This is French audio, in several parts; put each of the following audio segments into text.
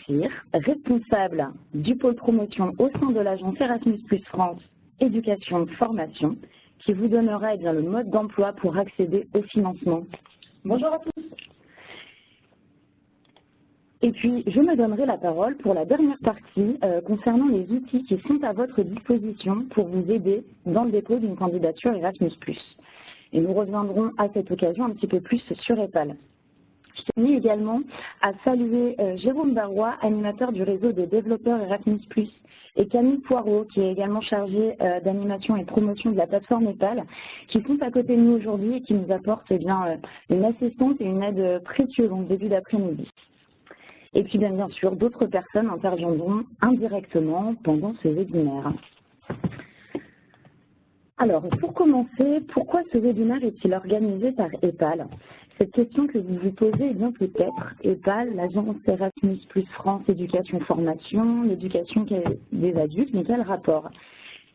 Bachir, responsable du pôle promotion au sein de l'agence Erasmus Plus France Éducation Formation, qui vous donnera le mode d'emploi pour accéder au financement. Bonjour à tous. Et puis, je me donnerai la parole pour la dernière partie concernant les outils qui sont à votre disposition pour vous aider dans le dépôt d'une candidature Erasmus+. Et nous reviendrons à cette occasion un petit peu plus sur EPAL. Je tenais également à saluer Jérôme Barrois, animateur du réseau des développeurs Erasmus+, et Camille Poirot, qui est également chargé d'animation et de promotion de la plateforme EPAL, qui sont à côté de nous aujourd'hui et qui nous apportent une assistance et une aide précieuse en début d'après-midi. Et puis bien sûr, d'autres personnes interviendront indirectement pendant ce webinaire. Alors, pour commencer, pourquoi ce webinaire est-il organisé par EPAL? Cette question que vous vous posez est bien peut-être EPAL, l'agence Erasmus Plus France Éducation Formation, l'éducation des adultes, mais quel rapport?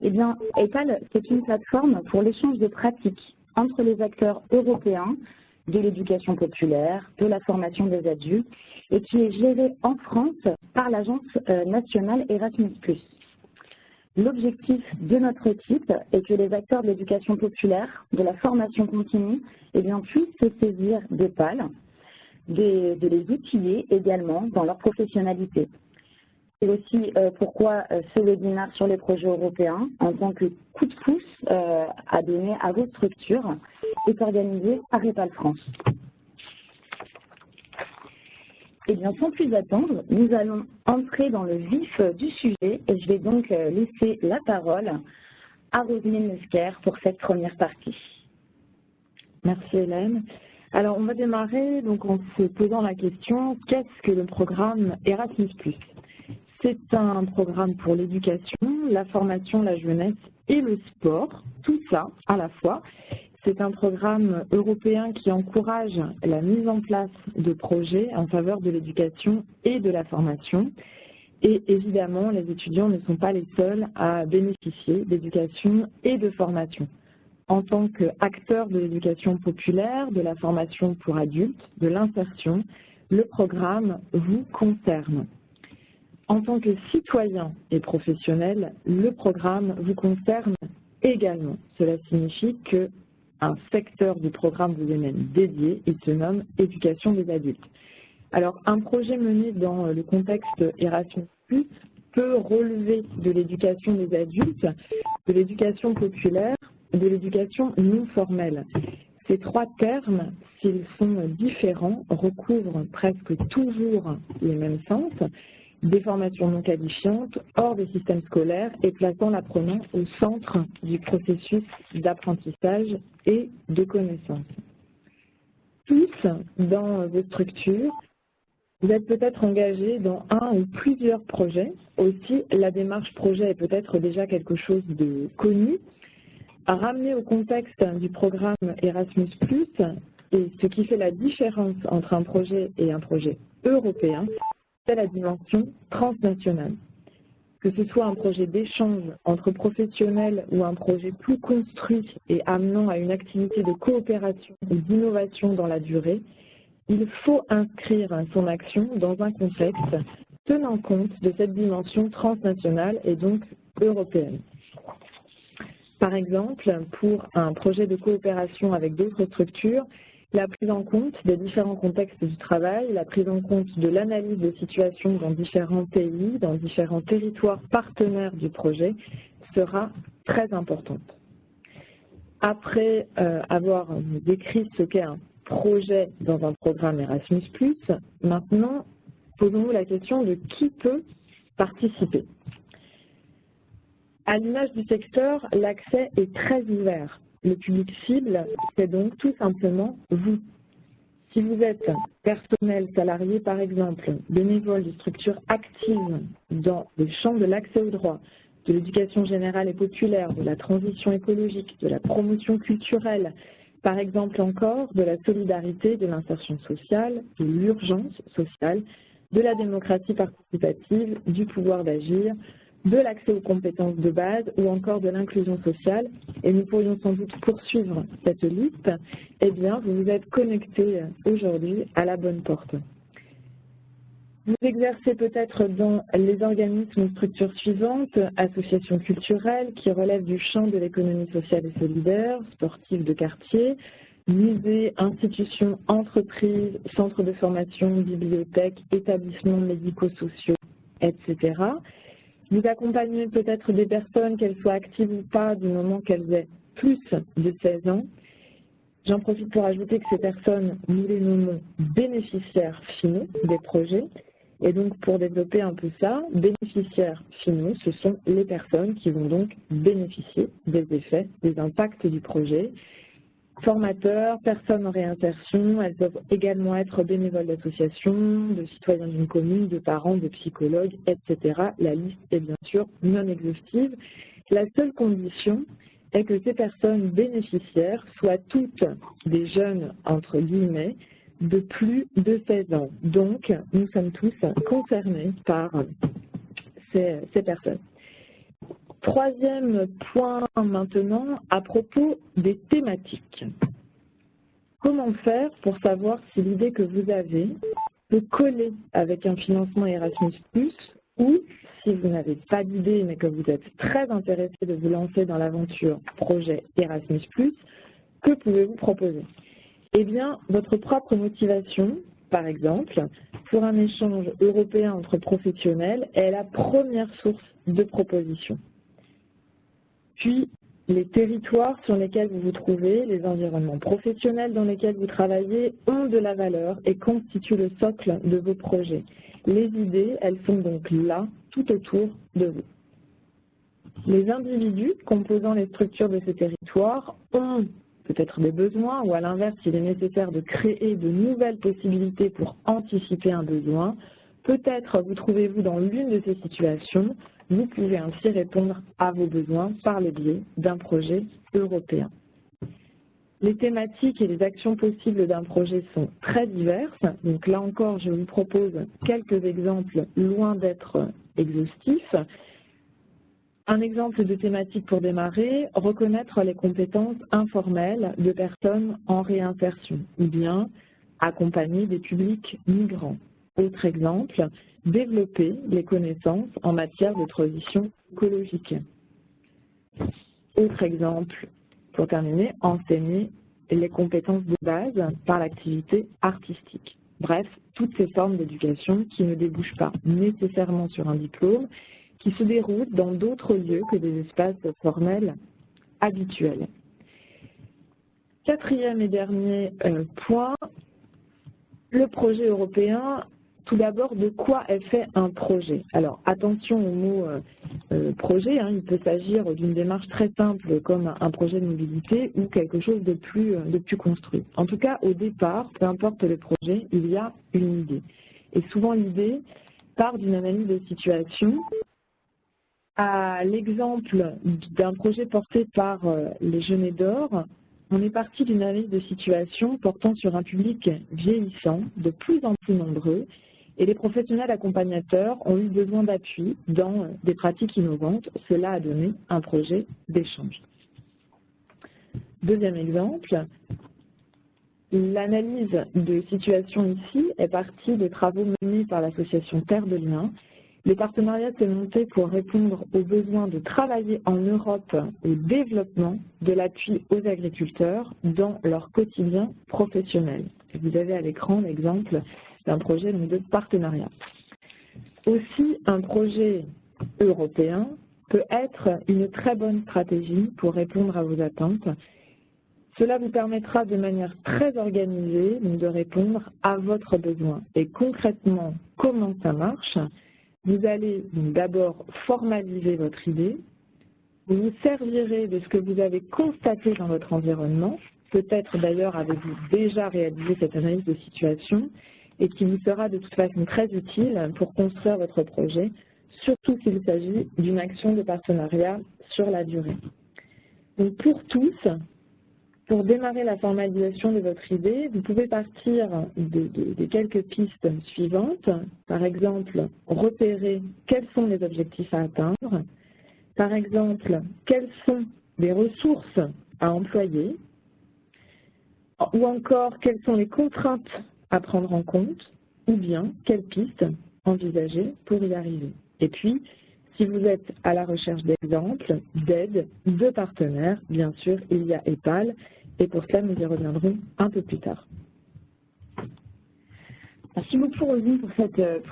Eh bien, EPAL, c'est une plateforme pour l'échange de pratiques entre les acteurs européens de l'éducation populaire, de la formation des adultes, et qui est gérée en France par l'agence nationale Erasmus+. L'objectif de notre équipe est que les acteurs de l'éducation populaire, de la formation continue, puissent se saisir d'EPAL, de les outiller également dans leur professionnalité. C'est aussi pourquoi ce webinaire sur les projets européens, en tant que coup de pouce à donner à vos structures, est organisé par EPAL France. Eh bien, sans plus attendre, nous allons entrer dans le vif du sujet et je vais donc laisser la parole à Roselyne Lesquer pour cette première partie. Merci Hélène. Alors, on va démarrer donc en se posant la question, qu'est-ce que le programme Erasmus+? C'est un programme pour l'éducation, la formation, la jeunesse et le sport, tout ça à la fois. C'est un programme européen qui encourage la mise en place de projets en faveur de l'éducation et de la formation. Et évidemment, les étudiants ne sont pas les seuls à bénéficier d'éducation et de formation. En tant qu'acteurs de l'éducation populaire, de la formation pour adultes, de l'insertion, le programme vous concerne. En tant que citoyen et professionnel, le programme vous concerne également. Cela signifie qu'un secteur du programme vous est même dédié, il se nomme éducation des adultes. Alors, un projet mené dans le contexte Erasmus+, peut relever de l'éducation des adultes, de l'éducation populaire, de l'éducation non formelle. Ces trois termes, s'ils sont différents, recouvrent presque toujours les mêmes sens. Des formations non qualifiantes, hors des systèmes scolaires et plaçant l'apprenant au centre du processus d'apprentissage et de connaissance. Tous, dans vos structures, vous êtes peut-être engagés dans un ou plusieurs projets. Aussi, la démarche projet est peut-être déjà quelque chose de connu. À ramener au contexte du programme Erasmus+, et ce qui fait la différence entre un projet et un projet européen, c'est la dimension transnationale. Que ce soit un projet d'échange entre professionnels ou un projet plus construit et amenant à une activité de coopération ou d'innovation dans la durée, il faut inscrire son action dans un contexte tenant compte de cette dimension transnationale et donc européenne. Par exemple, pour un projet de coopération avec d'autres structures, la prise en compte des différents contextes du travail, la prise en compte de l'analyse de situations dans différents pays, dans différents territoires partenaires du projet sera très importante. Après avoir décrit ce qu'est un projet dans un programme Erasmus+, maintenant, posons-nous la question de qui peut participer. À l'image du secteur, l'accès est très ouvert. Le public cible, c'est donc tout simplement vous. Si vous êtes personnel, salarié par exemple, bénévole de structures actives dans le champ de l'accès au droit, de l'éducation générale et populaire, de la transition écologique, de la promotion culturelle, par exemple encore de la solidarité, de l'insertion sociale, de l'urgence sociale, de la démocratie participative, du pouvoir d'agir, de l'accès aux compétences de base ou encore de l'inclusion sociale, et nous pourrions sans doute poursuivre cette liste, eh bien, vous vous êtes connecté aujourd'hui à la bonne porte. Vous exercez peut-être dans les organismes ou structures suivantes, associations culturelles qui relèvent du champ de l'économie sociale et solidaire, sportives de quartier, musées, institutions, entreprises, centres de formation, bibliothèques, établissements médico-sociaux, etc. Vous accompagnez peut-être des personnes, qu'elles soient actives ou pas, du moment qu'elles aient plus de 16 ans. J'en profite pour ajouter que ces personnes, nous les nommons bénéficiaires finaux des projets. Et donc, pour développer un peu ça, bénéficiaires finaux, ce sont les personnes qui vont donc bénéficier des effets, des impacts du projet. Formateurs, personnes en réinsertion, elles peuvent également être bénévoles d'associations, de citoyens d'une commune, de parents, de psychologues, etc. La liste est bien sûr non exhaustive. La seule condition est que ces personnes bénéficiaires soient toutes des jeunes, entre guillemets, de plus de 16 ans. Donc, nous sommes tous concernés par ces personnes. Troisième point maintenant, à propos des thématiques. Comment faire pour savoir si l'idée que vous avez peut coller avec un financement Erasmus+, ou si vous n'avez pas d'idée mais que vous êtes très intéressé de vous lancer dans l'aventure projet Erasmus+, que pouvez-vous proposer? Eh bien, votre propre motivation, par exemple, pour un échange européen entre professionnels est la première source de proposition. Puis, les territoires sur lesquels vous vous trouvez, les environnements professionnels dans lesquels vous travaillez ont de la valeur et constituent le socle de vos projets. Les idées, elles sont donc là, tout autour de vous. Les individus composant les structures de ces territoires ont peut-être des besoins, ou à l'inverse, il est nécessaire de créer de nouvelles possibilités pour anticiper un besoin. Peut-être vous trouvez-vous dans l'une de ces situations, vous pouvez ainsi répondre à vos besoins par le biais d'un projet européen. Les thématiques et les actions possibles d'un projet sont très diverses, donc là encore je vous propose quelques exemples loin d'être exhaustifs. Un exemple de thématique pour démarrer, reconnaître les compétences informelles de personnes en réinsertion, ou bien accompagner des publics migrants. Autre exemple, développer les connaissances en matière de transition écologique. Autre exemple, pour terminer, enseigner les compétences de base par l'activité artistique. Bref, toutes ces formes d'éducation qui ne débouchent pas nécessairement sur un diplôme, qui se déroulent dans d'autres lieux que des espaces formels habituels. Quatrième et dernier point, le projet européen. Tout d'abord, de quoi est fait un projet? Alors, attention au mot projet, il peut s'agir d'une démarche très simple comme un projet de mobilité ou quelque chose de plus construit. En tout cas, au départ, peu importe le projet, il y a une idée. Et souvent, l'idée part d'une analyse de situation. À l'exemple d'un projet porté par les Genêts d'Or, on est parti d'une analyse de situation portant sur un public vieillissant, de plus en plus nombreux, et les professionnels accompagnateurs ont eu besoin d'appui dans des pratiques innovantes. Cela a donné un projet d'échange. Deuxième exemple, l'analyse de situation ici est partie de travaux menés par l'association Terre de Liens. Le partenariat s'est monté pour répondre aux besoins de travailler en Europe au développement de l'appui aux agriculteurs dans leur quotidien professionnel. Vous avez à l'écran l'exemple d'un projet de partenariat. Aussi, un projet européen peut être une très bonne stratégie pour répondre à vos attentes. Cela vous permettra de manière très organisée de répondre à votre besoin. Et concrètement, comment ça marche ? Vous allez d'abord formaliser votre idée, vous vous servirez de ce que vous avez constaté dans votre environnement, peut-être d'ailleurs avez-vous déjà réalisé cette analyse de situation, et qui vous sera de toute façon très utile pour construire votre projet, surtout s'il s'agit d'une action de partenariat sur la durée. Donc pour tous, pour démarrer la formalisation de votre idée, vous pouvez partir de quelques pistes suivantes. Par exemple, repérer quels sont les objectifs à atteindre. Par exemple, quelles sont les ressources à employer. Ou encore, quelles sont les contraintes à prendre en compte. Ou bien, quelles pistes envisagées pour y arriver. Et puis, si vous êtes à la recherche d'exemples, d'aide, de partenaires, bien sûr, il y a EPAL, et pour cela, nous y reviendrons un peu plus tard. Merci beaucoup, Rosine, pour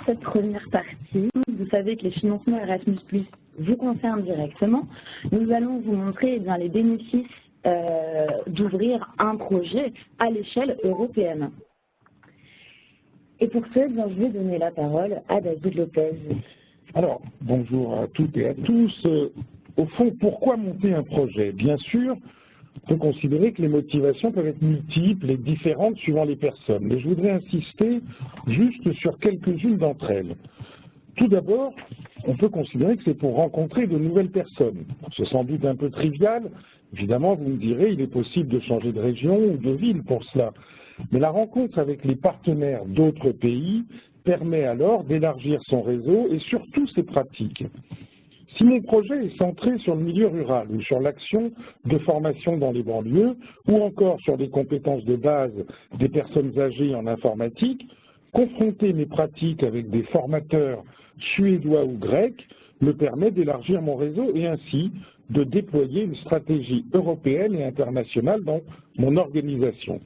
cette première partie. Vous savez que les financements Erasmus+ vous concernent directement. Nous allons vous montrer les bénéfices d'ouvrir un projet à l'échelle européenne. Et pour ce, je vais donner la parole à David Lopez. Alors, bonjour à toutes et à tous. Au fond, pourquoi monter un projet? Bien sûr, on peut considérer que les motivations peuvent être multiples et différentes suivant les personnes. Mais je voudrais insister juste sur quelques-unes d'entre elles. Tout d'abord, on peut considérer que c'est pour rencontrer de nouvelles personnes. C'est sans doute un peu trivial. Évidemment, vous me direz, il est possible de changer de région ou de ville pour cela. Mais la rencontre avec les partenaires d'autres pays permet alors d'élargir son réseau et surtout ses pratiques. Si mon projet est centré sur le milieu rural ou sur l'action de formation dans les banlieues ou encore sur les compétences de base des personnes âgées en informatique, confronter mes pratiques avec des formateurs suédois ou grecs me permet d'élargir mon réseau et ainsi de déployer une stratégie européenne et internationale dans mon organisation.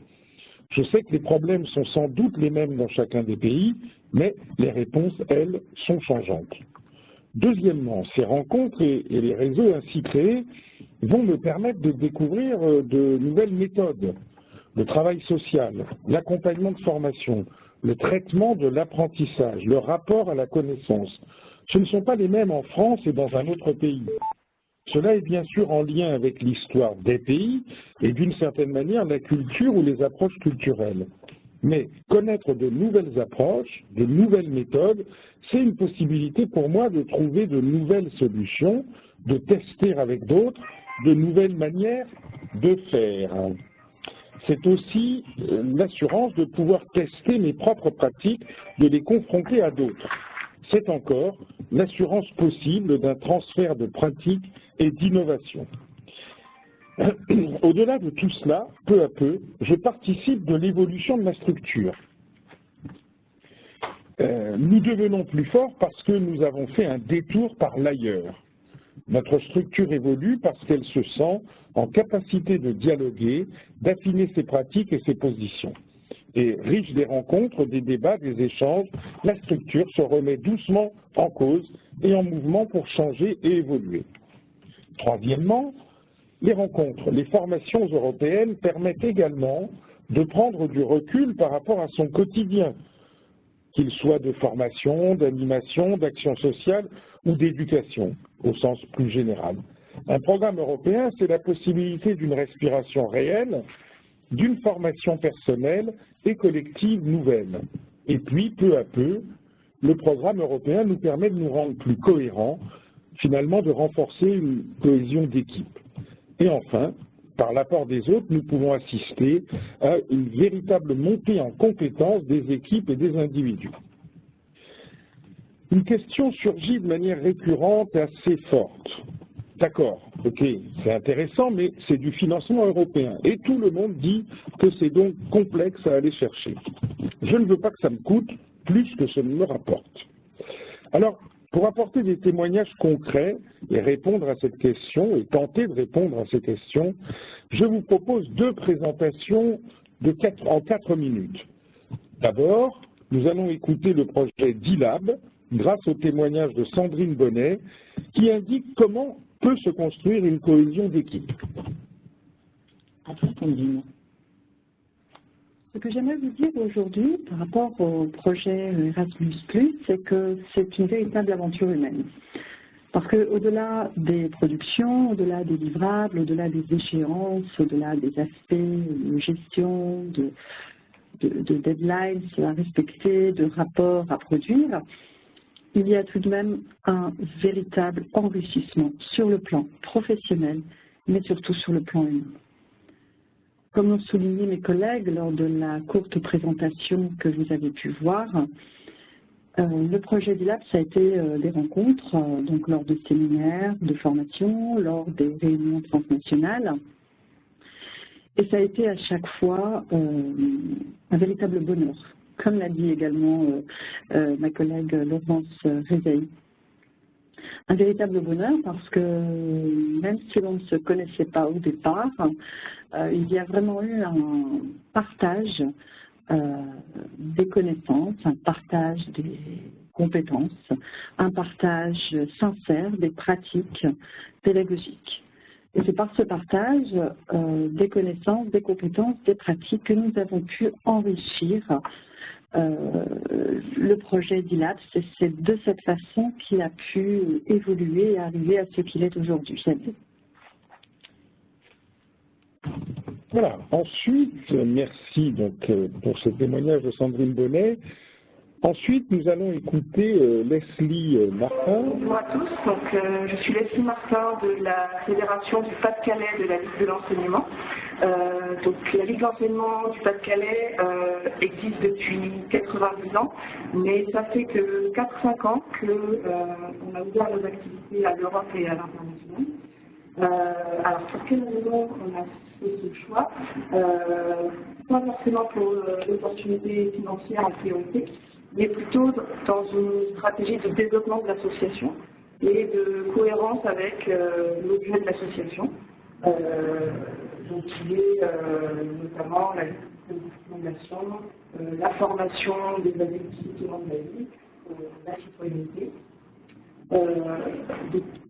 Je sais que les problèmes sont sans doute les mêmes dans chacun des pays, mais les réponses, elles, sont changeantes. Deuxièmement, ces rencontres et les réseaux ainsi créés vont me permettre de découvrir de nouvelles méthodes, le travail social, l'accompagnement de formation, le traitement de l'apprentissage, le rapport à la connaissance. Ce ne sont pas les mêmes en France et dans un autre pays. Cela est bien sûr en lien avec l'histoire des pays et d'une certaine manière la culture ou les approches culturelles. Mais connaître de nouvelles approches, de nouvelles méthodes, c'est une possibilité pour moi de trouver de nouvelles solutions, de tester avec d'autres, de nouvelles manières de faire. C'est aussi l'assurance de pouvoir tester mes propres pratiques, de les confronter à d'autres. C'est encore l'assurance possible d'un transfert de pratiques et d'innovation. Au-delà de tout cela, peu à peu, je participe de l'évolution de ma structure. Nous devenons plus forts parce que nous avons fait un détour par l'ailleurs. Notre structure évolue parce qu'elle se sent en capacité de dialoguer, d'affiner ses pratiques et ses positions. Et riche des rencontres, des débats, des échanges, la structure se remet doucement en cause et en mouvement pour changer et évoluer. Troisièmement, les rencontres, les formations européennes permettent également de prendre du recul par rapport à son quotidien, qu'il soit de formation, d'animation, d'action sociale ou d'éducation, au sens plus général. Un programme européen, c'est la possibilité d'une respiration réelle, d'une formation personnelle et collective nouvelle. Et puis, peu à peu, le programme européen nous permet de nous rendre plus cohérents, finalement de renforcer une cohésion d'équipe. Et enfin, par l'apport des autres, nous pouvons assister à une véritable montée en compétences des équipes et des individus. Une question surgit de manière récurrente et assez forte. D'accord, ok, c'est intéressant, mais c'est du financement européen. Et tout le monde dit que c'est donc complexe à aller chercher. Je ne veux pas que ça me coûte plus que ça ne me rapporte. Alors, pour apporter des témoignages concrets et répondre à cette question, et tenter de répondre à ces questions, je vous propose deux présentations en 4 minutes. D'abord, nous allons écouter le projet D-Lab, grâce au témoignage de Sandrine Bonnet, qui indique comment peut se construire une cohésion d'équipe. À toi, Sandrine. Ce que j'aimerais vous dire aujourd'hui par rapport au projet Erasmus+, c'est que c'est une véritable aventure humaine. Parce qu'au-delà des productions, au-delà des livrables, au-delà des échéances, au-delà des aspects de gestion, de deadlines à respecter, de rapports à produire, il y a tout de même un véritable enrichissement sur le plan professionnel, mais surtout sur le plan humain. Comme l'ont souligné mes collègues lors de la courte présentation que vous avez pu voir, le projet D-Lab, ça a été des rencontres, donc lors de séminaires, de formations, lors des réunions transnationales. Et ça a été à chaque fois un véritable bonheur comme l'a dit également ma collègue Laurence Rézaï. Un véritable bonheur parce que même si l'on ne se connaissait pas au départ, il y a vraiment eu un partage des connaissances, un partage des compétences, un partage sincère des pratiques pédagogiques. Et c'est par ce partage des connaissances, des compétences, des pratiques que nous avons pu enrichir le projet d'ILAPS. C'est de cette façon qu'il a pu évoluer et arriver à ce qu'il est aujourd'hui. Voilà. Ensuite, merci donc pour ce témoignage de Sandrine Bonnet. Ensuite, nous allons écouter Leslie Martin. Bonjour à tous. Donc, je suis Leslie Martin de la Fédération du Pas-de-Calais de la Ligue de l'enseignement. Donc, la Ligue de l'enseignement du Pas-de-Calais existe depuis 90 ans, mais ça fait que 4-5 ans qu'on a ouvert nos activités à l'Europe et à l'international. Alors, pour quelle raison on a fait ce choix? Pas forcément pour l'opportunité financière en priorité, mais plutôt dans une stratégie de développement de l'association et de cohérence avec l'objet de l'association, donc qui est notamment la discrimination, la formation des adultes tout au long de la vie, la citoyenneté.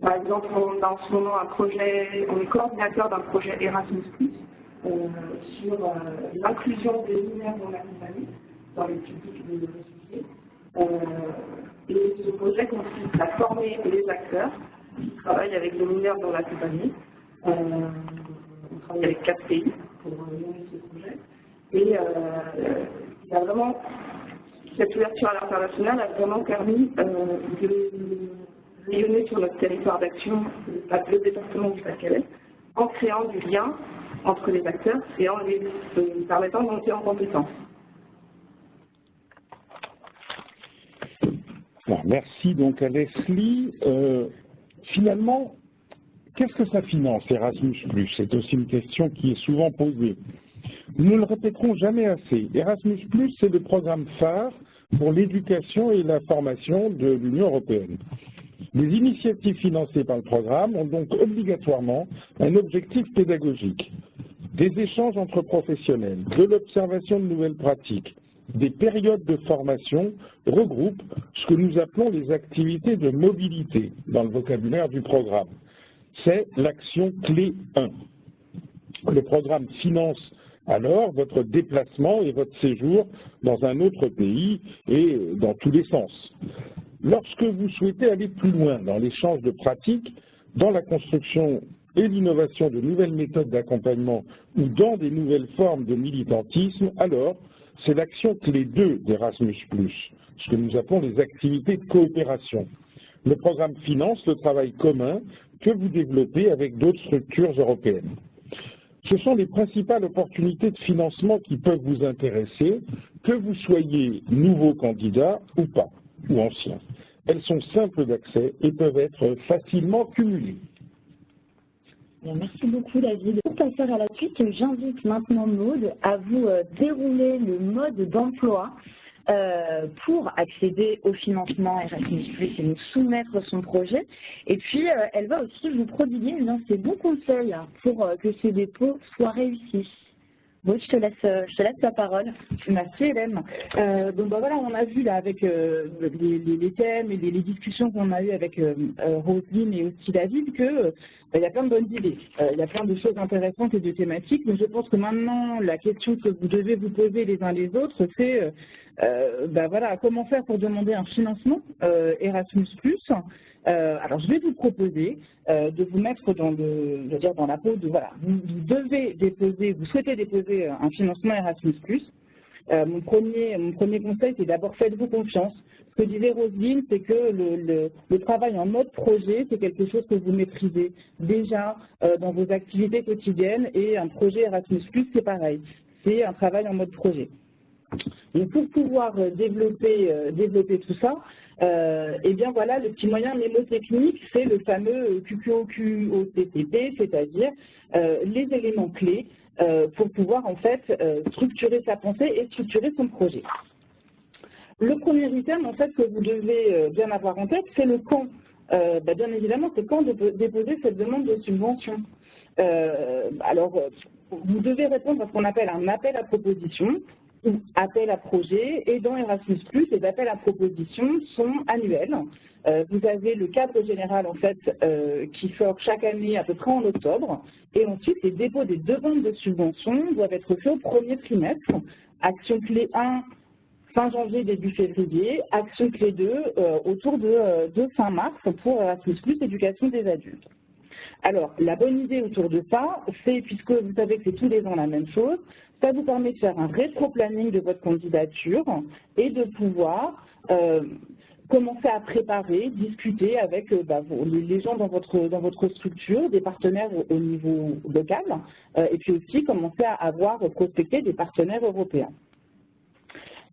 Par exemple, on a en ce moment un projet, on est coordinateur d'un projet Erasmus+, sur l'inclusion des mineurs dans la compagnie, dans les publics de réfugiés. Et ce projet consiste à former les acteurs qui travaillent avec les mineurs dans la compagnie. On travaille avec 4 pays pour mener ce projet. Et il y a vraiment, cette ouverture à l'international a vraiment permis de rayonner sur notre territoire d'action, le département du Pas-de-Calais, en créant du lien entre les acteurs et en les permettant de monter en compétence. Bon, merci donc à Leslie. Finalement, qu'est-ce que ça finance, Erasmus+? C'est aussi une question qui est souvent posée. Nous ne le répéterons jamais assez. Erasmus+, c'est le programme phare pour l'éducation et la formation de l'Union européenne. Les initiatives financées par le programme ont donc obligatoirement un objectif pédagogique. Des échanges entre professionnels, de l'observation de nouvelles pratiques, des périodes de formation regroupent ce que nous appelons les activités de mobilité dans le vocabulaire du programme. C'est l'action clé 1. Le programme finance alors votre déplacement et votre séjour dans un autre pays et dans tous les sens. Lorsque vous souhaitez aller plus loin dans l'échange de pratiques, dans la construction et l'innovation de nouvelles méthodes d'accompagnement ou dans des nouvelles formes de militantisme, alors c'est l'action clé 2 d'Erasmus+, ce que nous appelons les activités de coopération. Le programme finance le travail commun que vous développez avec d'autres structures européennes. Ce sont les principales opportunités de financement qui peuvent vous intéresser, que vous soyez nouveau candidat ou pas, ou ancien. Elles sont simples d'accès et peuvent être facilement cumulées. Bien, merci beaucoup David. Pour passer à la suite, j'invite maintenant Maude à vous dérouler le mode d'emploi pour accéder au financement Erasmus+, et nous soumettre son projet. Et puis, elle va aussi vous prodiguer ses bons conseils pour que ces dépôts soient réussis. Bon, je te laisse la parole. Merci Hélène. Donc voilà, on a vu là avec les thèmes et les discussions qu'on a eues avec Roselyne et aussi David que il y a plein de bonnes idées. Il y a plein de choses intéressantes et de thématiques, mais je pense que maintenant la question que vous devez vous poser les uns les autres, c'est voilà, comment faire pour demander un financement Erasmus+. Alors je vais vous proposer de vous mettre dans la peau de voilà, vous souhaitez déposer un financement Erasmus+. Mon premier conseil, c'est d'abord faites-vous confiance. Ce que disait Roselyne, c'est que le travail en mode projet, c'est quelque chose que vous maîtrisez déjà dans vos activités quotidiennes, et un projet Erasmus+, c'est pareil. C'est un travail en mode projet. Et pour pouvoir développer tout ça, eh bien voilà, le petit moyen mnémotechnique, c'est le fameux QQOQOTTP, c'est-à-dire les éléments clés pour pouvoir en fait structurer sa pensée et structurer son projet. Le premier item, en fait, que vous devez bien avoir en tête, c'est le quand. Bien évidemment, c'est quand de déposer cette demande de subvention. Vous devez répondre à ce qu'on appelle un appel à proposition ou appel à projet, et dans Erasmus+, les appels à proposition sont annuels. Vous avez le cadre général, en fait, qui sort chaque année à peu près en octobre, et ensuite les dépôts des demandes de subvention doivent être faits au premier trimestre. Action clé 1, fin janvier, début février, action clé 2, autour de fin mars pour Erasmus+, éducation des adultes. Alors, la bonne idée autour de ça, c'est, puisque vous savez que c'est tous les ans la même chose, ça vous permet de faire un rétro-planning de votre candidature et de pouvoir commencer à préparer, discuter avec les gens dans votre structure, des partenaires au niveau local, et puis aussi commencer à avoir prospecté des partenaires européens.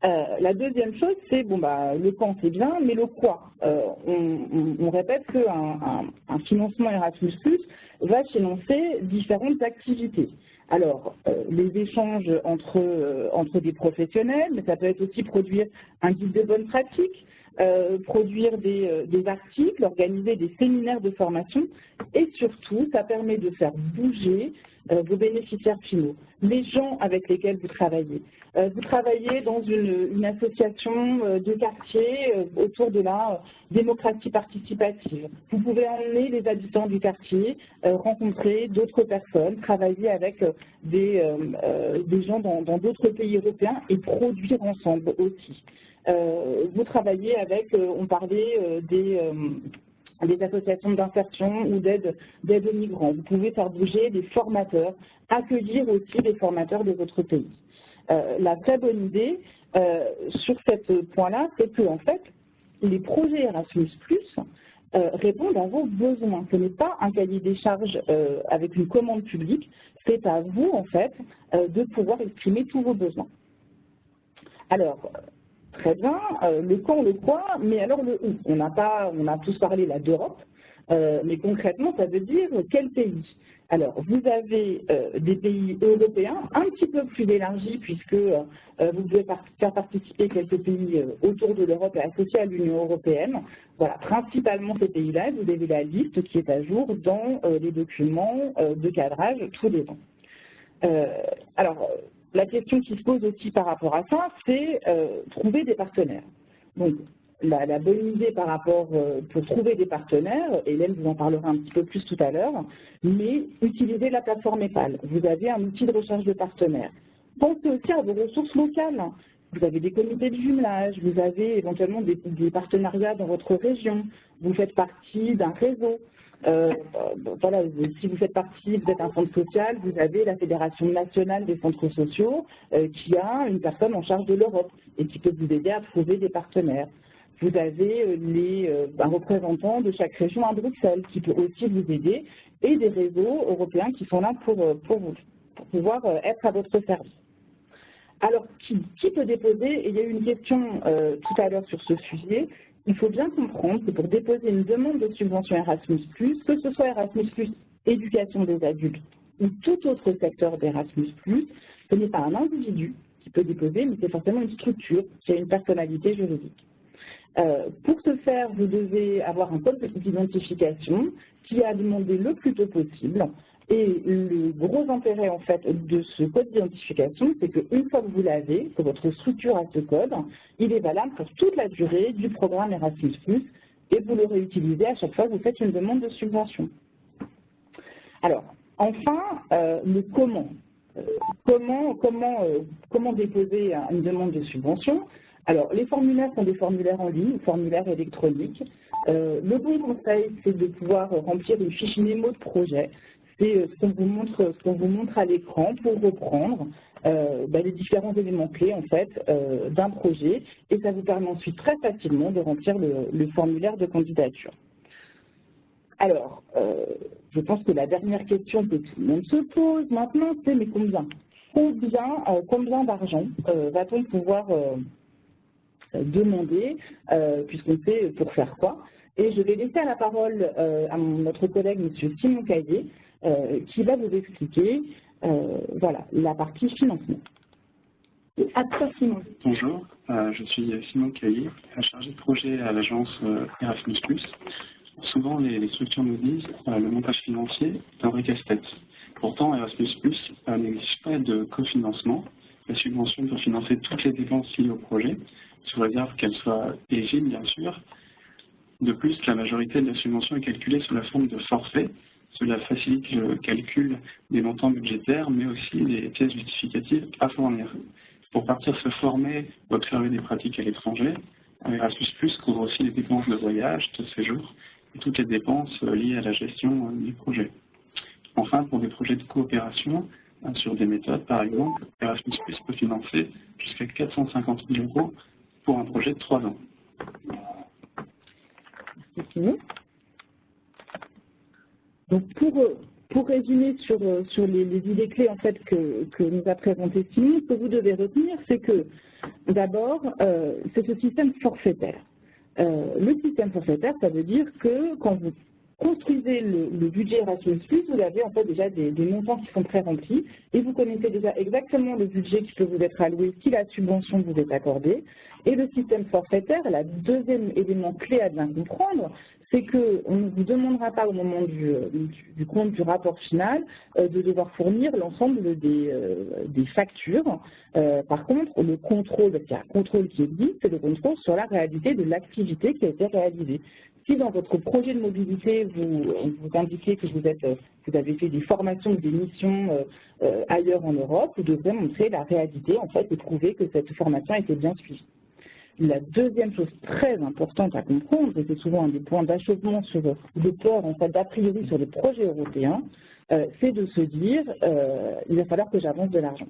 La deuxième chose, c'est, le quand c'est bien, mais le quoi. On répète qu'un financement Erasmus+, va financer différentes activités. Alors, les échanges entre des professionnels, mais ça peut être aussi produire un guide de bonne pratique, produire des articles, organiser des séminaires de formation, et surtout, ça permet de faire bouger vos bénéficiaires finaux, les gens avec lesquels vous travaillez. Vous travaillez dans une association de quartier autour de la démocratie participative. Vous pouvez emmener les habitants du quartier, rencontrer d'autres personnes, travailler avec des gens dans d'autres pays européens et produire ensemble aussi. Vous travaillez avec, on parlait des associations d'insertion ou d'aide aux migrants. Vous pouvez faire bouger des formateurs, accueillir aussi des formateurs de votre pays. La très bonne idée sur ce point-là, c'est que en fait, les projets Erasmus+, répondent à vos besoins. Ce n'est pas un cahier des charges avec une commande publique, c'est à vous en fait de pouvoir exprimer tous vos besoins. Alors, très bien, le quand, le quoi, mais alors le où. On a tous parlé là d'Europe, mais concrètement, ça veut dire quel pays. Alors, vous avez des pays européens un petit peu plus élargis, puisque vous pouvez faire participer quelques pays autour de l'Europe et associés à l'Union européenne. Voilà, principalement ces pays-là, vous avez la liste qui est à jour dans les documents de cadrage tous les ans. La question qui se pose aussi par rapport à ça, c'est trouver des partenaires. Donc, la bonne idée par rapport pour trouver des partenaires, Hélène vous en parlera un petit peu plus tout à l'heure, mais utilisez la plateforme EPAL. Vous avez un outil de recherche de partenaires. Pensez aussi à vos ressources locales. Vous avez des comités de jumelage, vous avez éventuellement des partenariats dans votre région, vous faites partie d'un réseau. Voilà, si vous faites partie, vous êtes un centre social, vous avez la Fédération nationale des centres sociaux qui a une personne en charge de l'Europe et qui peut vous aider à trouver des partenaires. Vous avez un représentant de chaque région à Bruxelles qui peut aussi vous aider et des réseaux européens qui sont là pour pouvoir être à votre service. Alors, qui peut déposer? Il y a eu une question tout à l'heure sur ce sujet. Il faut bien comprendre que pour déposer une demande de subvention Erasmus+, que ce soit Erasmus+, éducation des adultes ou tout autre secteur d'Erasmus+, ce n'est pas un individu qui peut déposer, mais c'est forcément une structure qui a une personnalité juridique. Pour ce faire, vous devez avoir un code d'identification qui a demandé le plus tôt possible. Et le gros intérêt en fait de ce code d'identification, c'est qu'une fois que vous l'avez, que votre structure a ce code, il est valable pour toute la durée du programme Erasmus+, et vous le réutilisez à chaque fois que vous faites une demande de subvention. Alors, enfin, le comment. Comment déposer une demande de subvention? Alors, les formulaires sont des formulaires en ligne, formulaires électroniques. Le bon conseil, c'est de pouvoir remplir une fiche mémo de projet. C'est ce qu'on vous montre à l'écran pour reprendre les différents éléments clés en fait d'un projet, et ça vous permet ensuite très facilement de remplir le formulaire de candidature. Alors, je pense que la dernière question que tout le monde se pose maintenant, c'est mais combien d'argent va-t-on pouvoir demander, puisqu'on sait pour faire quoi. Et je vais laisser la parole à notre collègue, M. Simon Caillé, qui va vous expliquer la partie financement. À toi, Simon. Bonjour, je suis Simon Caillé, chargé de projet à l'agence Erasmus+. Souvent, les structures nous disent le montage financier est un vrai casse-tête. Pourtant, Erasmus+ n'exige pas de cofinancement. La subvention peut financer toutes les dépenses liées au projet, sous réserve qu'elles soient éligibles, bien sûr. De plus, la majorité de la subvention est calculée sous la forme de forfait. Cela facilite le calcul des montants budgétaires, mais aussi des pièces justificatives à fournir. Pour partir se former ou observer des pratiques à l'étranger, Erasmus+ couvre aussi les dépenses de voyage, de séjour, et toutes les dépenses liées à la gestion du projet. Enfin, pour des projets de coopération, sur des méthodes, par exemple, Erasmus+ peut financer jusqu'à 450 000 € pour un projet de 3 ans. Merci. Donc pour résumer sur les idées clés en fait que nous a présenté Simon, ce que vous devez retenir, c'est que d'abord, c'est ce système forfaitaire. Le système forfaitaire, ça veut dire que quand vous construisez le budget Erasmus+, vous avez en fait déjà des montants qui sont pré-remplis et vous connaissez déjà exactement le budget qui peut vous être alloué si la subvention vous est accordée. Et le système forfaitaire, le deuxième élément clé à bien comprendre, c'est qu'on ne vous demandera pas au moment du compte du rapport final de devoir fournir l'ensemble des factures. Par contre, le contrôle, il y a un contrôle qui existe, c'est le contrôle sur la réalité de l'activité qui a été réalisée. Si dans votre projet de mobilité, vous indiquez que vous avez fait des formations ou des missions ailleurs en Europe, vous devrez montrer la réalité en fait et prouver que cette formation a été bien suivie. La deuxième chose très importante à comprendre, et c'est souvent un des points d'achoppement de peur en fait d'a priori sur les projets européens, c'est de se dire il va falloir que j'avance de l'argent.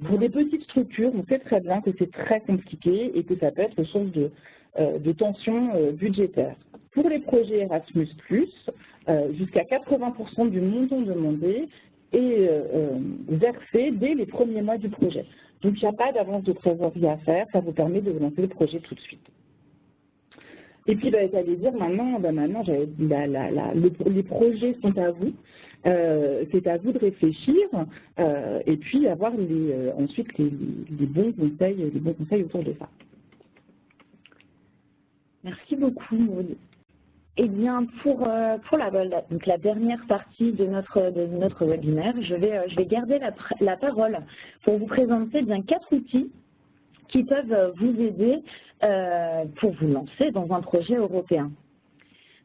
Pour des petites structures, on sait très bien que c'est très compliqué et que ça peut être source de tensions budgétaires. Pour les projets Erasmus+, jusqu'à 80% du montant demandé est versé dès les premiers mois du projet. Donc il n'y a pas d'avance de trésorerie à faire, ça vous permet de lancer le projet tout de suite. Et puis j'allais dire maintenant les projets sont à vous, c'est à vous de réfléchir et puis avoir ensuite les bons conseils autour de ça. Merci beaucoup, Maud. Eh bien, pour la dernière partie de notre webinaire, je vais garder la parole pour vous présenter bien 4 outils qui peuvent vous aider pour vous lancer dans un projet européen.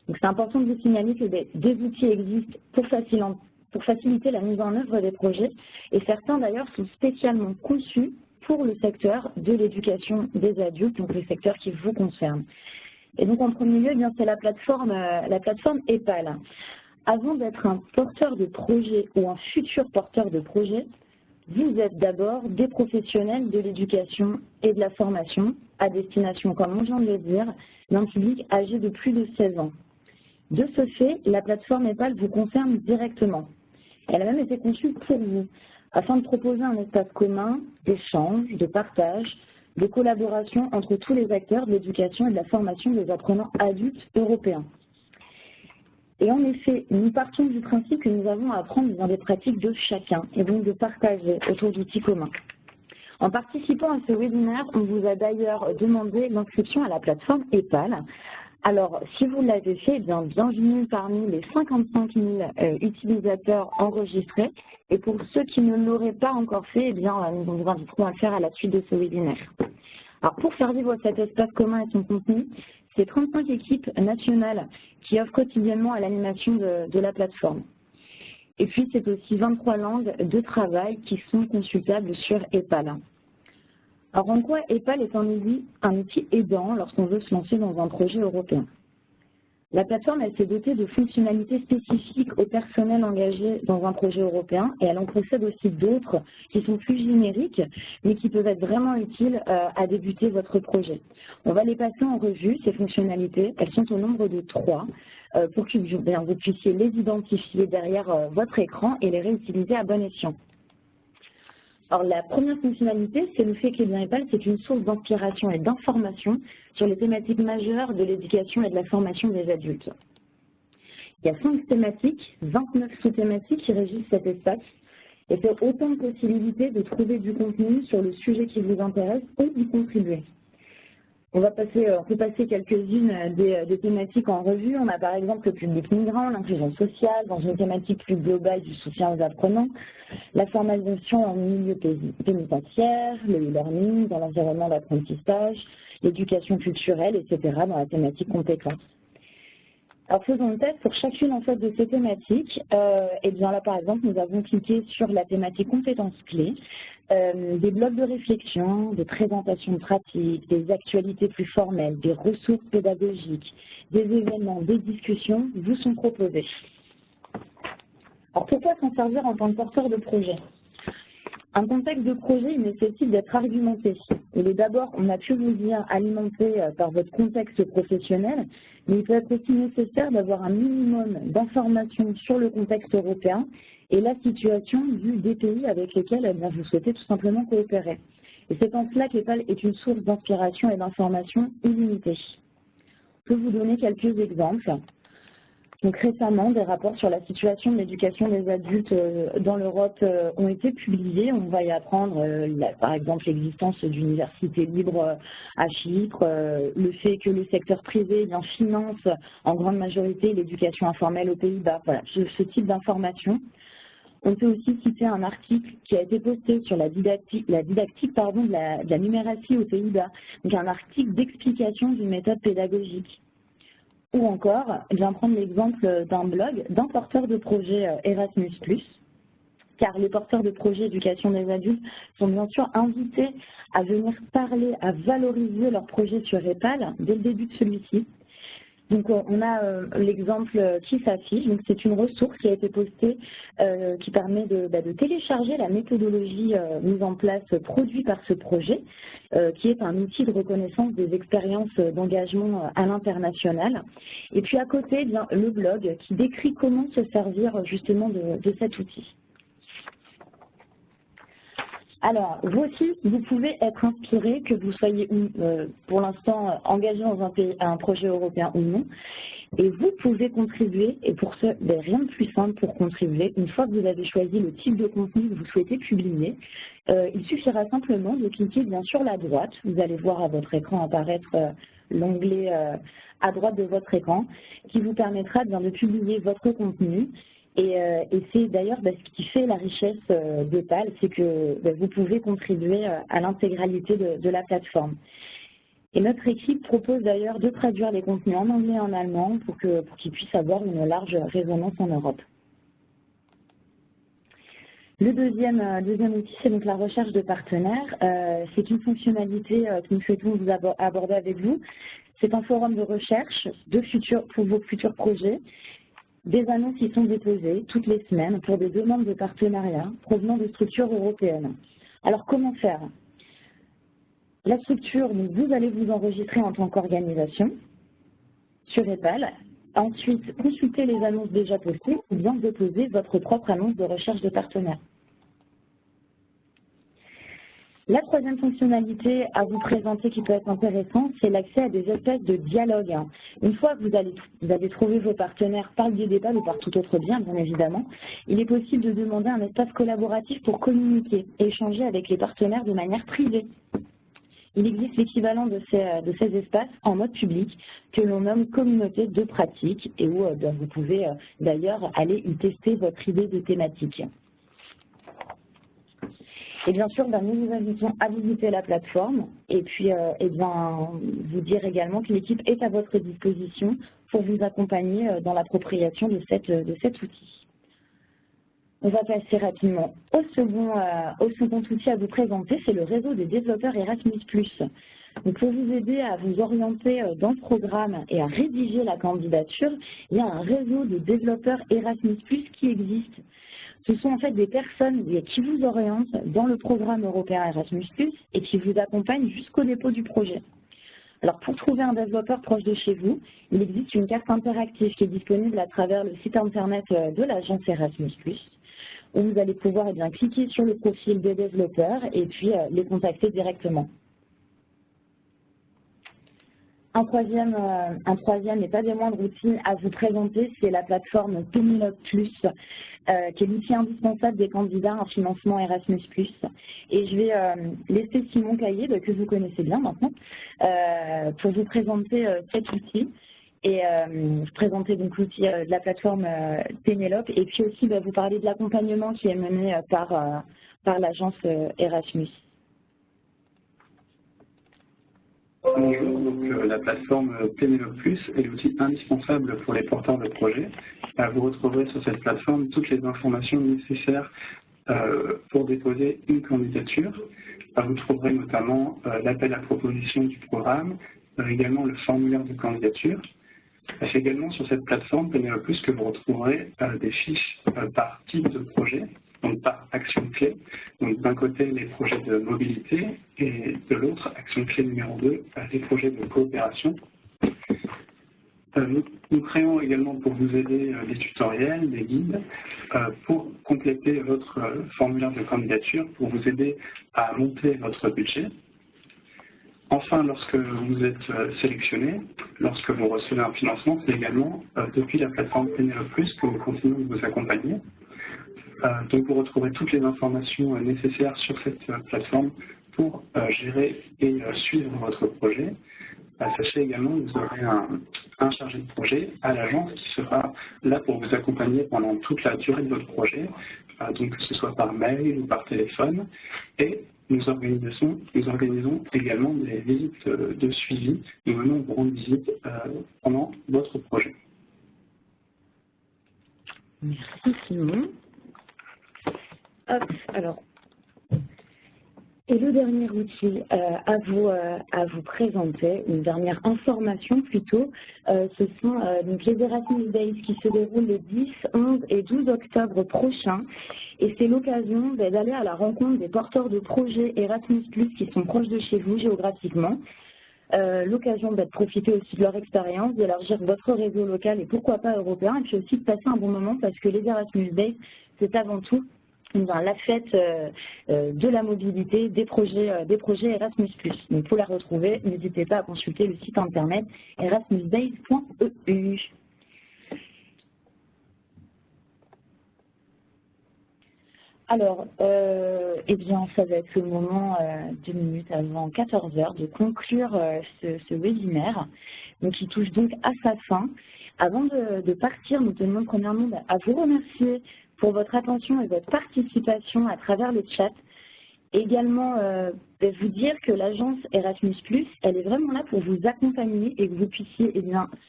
Donc, c'est important de vous signaler que des outils existent pour faciliter la mise en œuvre des projets et certains d'ailleurs sont spécialement conçus pour le secteur de l'éducation des adultes, donc le secteur qui vous concerne. Et donc en premier lieu, c'est la plateforme EPAL. Avant d'être un porteur de projet ou un futur porteur de projet, vous êtes d'abord des professionnels de l'éducation et de la formation à destination, comme on vient de le dire, d'un public âgé de plus de 16 ans. De ce fait, la plateforme EPAL vous concerne directement. Elle a même été conçue pour vous, afin de proposer un espace commun d'échange, de partage, de collaboration entre tous les acteurs de l'éducation et de la formation des apprenants adultes européens. Et en effet, nous partons du principe que nous avons à apprendre dans des pratiques de chacun et donc de partager autour d'outils communs. En participant à ce webinaire, on vous a d'ailleurs demandé l'inscription à la plateforme EPAL. Alors, si vous l'avez fait, bienvenue parmi les 55 000 utilisateurs enregistrés. Et pour ceux qui ne l'auraient pas encore fait, nous vous inviterons à le faire à la suite de ce webinaire. Alors, pour faire vivre cet espace commun et son contenu, c'est 35 équipes nationales qui offrent quotidiennement à l'animation de la plateforme. Et puis, c'est aussi 23 langues de travail qui sont consultables sur EPAL. Alors, en quoi EPAL est un outil aidant lorsqu'on veut se lancer dans un projet européen? La plateforme, elle s'est dotée de fonctionnalités spécifiques au personnel engagé dans un projet européen et elle en possède aussi d'autres qui sont plus génériques mais qui peuvent être vraiment utiles à débuter votre projet. On va les passer en revue, ces fonctionnalités. Elles sont au nombre de 3 pour que vous puissiez les identifier derrière votre écran et les réutiliser à bon escient. Alors, la première fonctionnalité, c'est le fait que EPAL, c'est une source d'inspiration et d'information sur les thématiques majeures de l'éducation et de la formation des adultes. Il y a 5 thématiques, 29 sous-thématiques qui régissent cet espace. et c'est autant de possibilités de trouver du contenu sur le sujet qui vous intéresse ou d'y contribuer. On peut passer quelques-unes des thématiques en revue. On a par exemple le public migrant, l'inclusion sociale, dans une thématique plus globale du soutien aux apprenants, la formation en milieu pénitentiaire, le e-learning dans l'environnement d'apprentissage, l'éducation culturelle, etc. dans la thématique compétences. Alors faisons le test pour chacune en fait de ces thématiques. Et bien là par exemple nous avons cliqué sur la thématique compétences clés, des blocs de réflexion, des présentations pratiques, des actualités plus formelles, des ressources pédagogiques, des événements, des discussions vous sont proposés. Alors pourquoi s'en servir en tant que porteur de projet? Un contexte de projet, il nécessite d'être argumenté. Il est d'abord, on a pu vous dire, alimenté par votre contexte professionnel, mais il peut être aussi nécessaire d'avoir un minimum d'informations sur le contexte européen et la situation des pays avec lesquels vous souhaitez tout simplement coopérer. Et c'est en cela qu'EPAL est une source d'inspiration et d'information illimitée. Je peux vous donner quelques exemples. Donc récemment, des rapports sur la situation de l'éducation des adultes dans l'Europe ont été publiés. On va y apprendre, par exemple, l'existence d'universités libres à Chypre, le fait que le secteur privé finance en grande majorité l'éducation informelle aux Pays-Bas. Voilà, ce type d'informations. On peut aussi citer un article qui a été posté sur la didactique de la numératie aux Pays-Bas. Donc un article d'explication d'une méthode pédagogique. Ou encore, je viens prendre l'exemple d'un blog d'un porteur de projet Erasmus+, car les porteurs de projet éducation des adultes sont bien sûr invités à venir parler, à valoriser leur projet sur EPAL dès le début de celui-ci. Donc on a l'exemple qui s'affiche, donc c'est une ressource qui a été postée qui permet de télécharger la méthodologie mise en place produite par ce projet, qui est un outil de reconnaissance des expériences d'engagement à l'international. Et puis à côté, bien, le blog qui décrit comment se servir justement de cet outil. Alors, vous aussi, vous pouvez être inspiré, que vous soyez pour l'instant engagé dans un projet européen ou non, et vous pouvez contribuer, et pour ce, rien de plus simple pour contribuer. Une fois que vous avez choisi le type de contenu que vous souhaitez publier, il suffira simplement de cliquer bien sur la droite. Vous allez voir à votre écran apparaître l'onglet à droite de votre écran, qui vous permettra de publier votre contenu. Et c'est d'ailleurs ce qui fait la richesse d'EPAL, c'est que vous pouvez contribuer à l'intégralité de la plateforme. Et notre équipe propose d'ailleurs de traduire les contenus en anglais et en allemand pour qu'ils puissent avoir une large résonance en Europe. Le deuxième outil, c'est donc la recherche de partenaires. C'est une fonctionnalité que nous souhaitons vous aborder avec vous. C'est un forum de recherche pour vos futurs projets. Des annonces y sont déposées toutes les semaines pour des demandes de partenariat provenant de structures européennes. Alors comment faire? La structure, vous allez vous enregistrer en tant qu'organisation sur EPAL. Ensuite, consultez les annonces déjà postées ou bien déposer votre propre annonce de recherche de partenaires. La troisième fonctionnalité à vous présenter qui peut être intéressante, c'est l'accès à des espaces de dialogue. Une fois que vous allez trouver vos partenaires par le biais d'EPAL ou par tout autre bien évidemment, il est possible de demander un espace collaboratif pour communiquer et échanger avec les partenaires de manière privée. Il existe l'équivalent de ces espaces en mode public que l'on nomme communauté de pratique et où vous pouvez d'ailleurs aller y tester votre idée de thématique. Et bien sûr, nous vous invitons à visiter la plateforme et puis vous dire également que l'équipe est à votre disposition pour vous accompagner dans l'appropriation de cet outil. On va passer rapidement au second outil à vous présenter, c'est le réseau des développeurs Erasmus+. Donc pour vous aider à vous orienter dans le programme et à rédiger la candidature, il y a un réseau de développeurs Erasmus+ qui existe. Ce sont en fait des personnes qui vous orientent dans le programme européen Erasmus+, et qui vous accompagnent jusqu'au dépôt du projet. Alors pour trouver un développeur proche de chez vous, il existe une carte interactive qui est disponible à travers le site internet de l'agence Erasmus+, où vous allez pouvoir cliquer sur le profil des développeurs et puis les contacter directement. Un troisième et pas des moindres outils à vous présenter, c'est la plateforme Pénélope Plus, qui est l'outil indispensable des candidats à un financement Erasmus+. Et je vais laisser Simon Caillé, que vous connaissez bien maintenant, pour vous présenter cet outil. Et vous présenter donc l'outil de la plateforme Pénélope, et puis aussi vous parler de l'accompagnement qui est mené par l'agence Erasmus. Bonjour, donc la plateforme Pénélope Plus est l'outil indispensable pour les porteurs de projets. Vous retrouverez sur cette plateforme toutes les informations nécessaires pour déposer une candidature. Vous trouverez notamment l'appel à proposition du programme, également le formulaire de candidature. C'est également sur cette plateforme Pénélope Plus que vous retrouverez des fiches par type de projet, donc par action clé. Donc d'un côté les projets de mobilité et de l'autre, action clé numéro 2, les projets de coopération. Nous créons également pour vous aider des tutoriels, des guides, pour compléter votre formulaire de candidature, pour vous aider à monter votre budget. Enfin, lorsque vous êtes sélectionné, lorsque vous recevez un financement, c'est également depuis la plateforme Pénélope Plus que nous continuons de vous accompagner. Donc vous retrouverez toutes les informations nécessaires sur cette plateforme pour gérer et suivre votre projet. Sachez également que vous aurez un chargé de projet à l'agence qui sera là pour vous accompagner pendant toute la durée de votre projet, donc que ce soit par mail ou par téléphone. Et nous organisons également des visites de suivi. Nous venons vous rendre visite pendant votre projet. Merci Simon. Hop, alors, et le dernier outil à vous présenter, une dernière information plutôt, ce sont donc les Erasmus Days qui se déroulent les 10, 11 et 12 octobre prochains. Et c'est l'occasion d'aller à la rencontre des porteurs de projets Erasmus+, qui sont proches de chez vous géographiquement. L'occasion de profiter aussi de leur expérience, d'élargir votre réseau local et pourquoi pas européen, et puis aussi de passer un bon moment parce que les Erasmus Days, c'est avant tout la fête de la mobilité des projets Erasmus+. Donc pour la retrouver, n'hésitez pas à consulter le site internet erasmusdays.eu. Alors, eh bien, ça va être le moment, 2 minutes avant 14 h, de conclure ce webinaire, donc qui touche donc à sa fin. Avant de partir, nous tenons premièrement à vous remercier pour votre attention et votre participation à travers le chat. Également, vous dire que l'agence Erasmus+, elle est vraiment là pour vous accompagner et que vous puissiez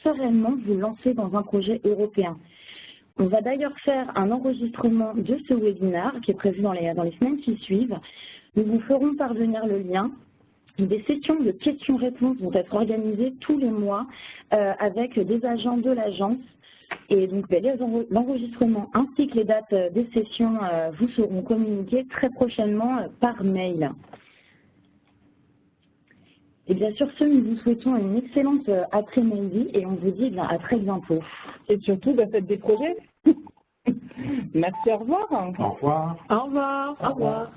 sereinement vous lancer dans un projet européen. On va d'ailleurs faire un enregistrement de ce webinaire qui est prévu dans les semaines qui suivent. Nous vous ferons parvenir le lien. Des sessions de questions-réponses vont être organisées tous les mois avec des agents de l'agence. Et donc l'enregistrement ainsi que les dates des sessions vous seront communiquées très prochainement par mail. Et bien sur ce, nous vous souhaitons une excellente après-midi et on vous dit à très bientôt. Et surtout, faites des projets. Merci, au revoir. Au revoir. Au revoir. Au revoir.